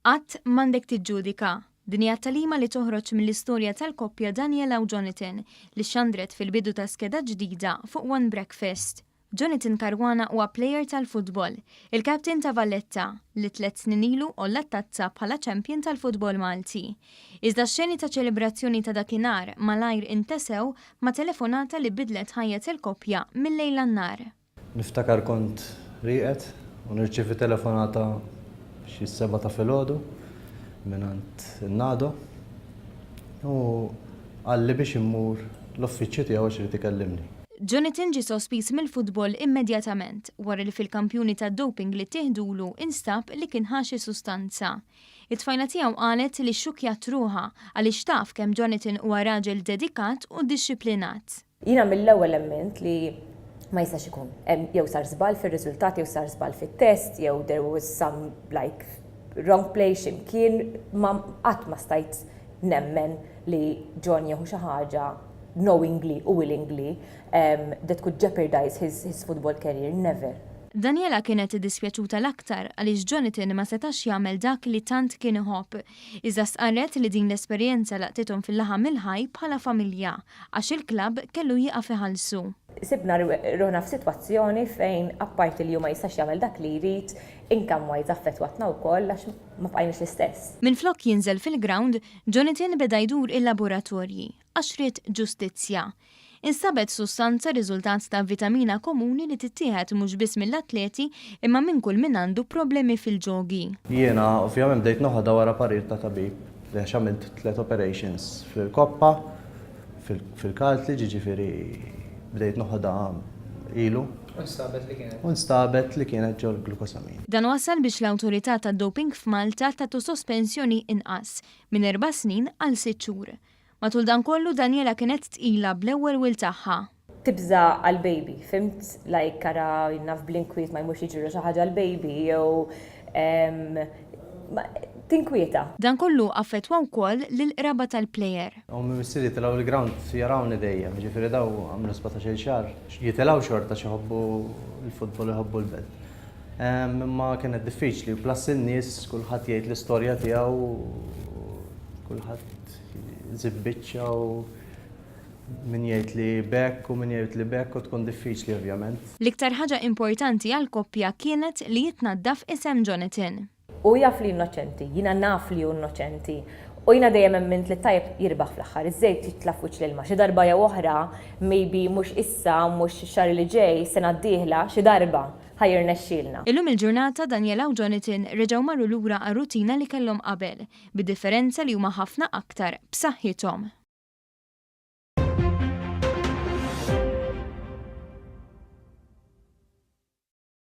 Qatt m'għandek tiġġudika. Din hija talima li toħroġ mill-istorja tal-koppja Daniela u Jonathan li xandret fil-bidu ta' skeda ġdida fuq One Breakfast. Jonathan Caruana huwa plejer tal-futbol, il-kapten ta' Valletta li 3 snin ilu olla t-tazza bħala champion tal-futbol Malti. Iżda x-xeni ta' ċelebrazzjoni ta' dakinhar malajr intesew ma' telefonata li bidlet ħajjet il-koppja mill-lejl għan-nar. Niftakar kont rieqed u nirċievi telefonata xi 7 ta' filgħodu minant il-nado u għalli biex immur l-uffiċċju tiegħu għax irid ikellimni. Jonathan ġie sospiż mill-futbol immedjatament wara li fil-kampjuni tad-doping li tieħdulu instab li kien ħaxi sustanza. It-tfajla tiegħu qalet li xukjat ruħha għaliex taf kemm Jonathan huwa raġel dedikat u dixxiplinat. Jiena mill-ewwel emment li ma jistax ikun jew sar żball fir-riżultati jew sar żball fit-test jew there was some wrong play x'imkien qatt ma stajt nemmen li John jew xi ħaġa knowingly u willingly that could jeopardize his football career, never. Daniela kienet iddispjaċuta l-aktar għaliex Jonathan ma setax jagħmel dak li tant kien iħobb. Iżda sqarret li din l-esperjenza laqtithom fil-laħam il-ħaj bħala familja għax il-klabb kellu jieqaf iħallsu. Sibna ruħna f'sitwazzjoni fejn apparti li hu ma jistax jagħmel dak li jrid, inkam wise affettwatna wkoll għax ma bqajniex l-istess. Minflok jinżel fil-ground, Jonathan beda jdur il-laboratorji għax ried ġustizzja. Instabet sustanza riżultat ta' vitamina komuni li tittieħed mhux biss mill-atleti imma minn kull min għandu problemi fil-ġogi. Jiena ovvjament bdejt noħodha wara parir ta' tabib li għamilt 3 operations fil-koppa, fil-kaltli, ġifieri bdejt noħodha ilu. Unstabet li kienet ġol glukosamin. Dan wasal biex l-awtorità tad-doping f'Malta tagħtu sospensjoni inqas minn 4 snin għal 6 xhur. Matul dan kollu Daniela kienet tqila bl-ewwel wil tagħha. Tibża għal-baby, fimt like kara jinnaf blinkwiet ma jmux jiġru xi ħaġa għal-baby jew tinkwieta. Dan kollu affettwa wkoll lill-qraba tal-Plejer. Huma missieri jitilgħu l-ground jarawni dejjem, ġifieri daw għamlu 17 xahar. Jitilgħu xorta xi ħobbu l-futbol iħobbu l-belt. Imma kienet diffiċli u plus in-nies kulħadd jgħid l-istorja tiegħu, kulħadd zibbiċċa u min jgħid li bekk u min jgħid li bekk u tkun diffiċli ovvjament. L-iktar ħaġa importanti għall-koppja kienet li jitnaddaf isem Jonathan. U jaf li innoċenti, jiena naf li hu innoċenti. U jiena dejjem emment li tajjeb jirbaħ fl-aħħar, iż-żejt jitlaf wiċċ l-ilma. Xi darba jew oħra, maybe mhux issa, mhux xahar li ġej, sena d-dieħla, xi darba ħajr nexxielna. Illum il-ġurnata Daniela u Jonathan reġgħu marru lura għar-rutina li kellhom qabel, bid-differenza li huma ħafna aktar b'saħħithom.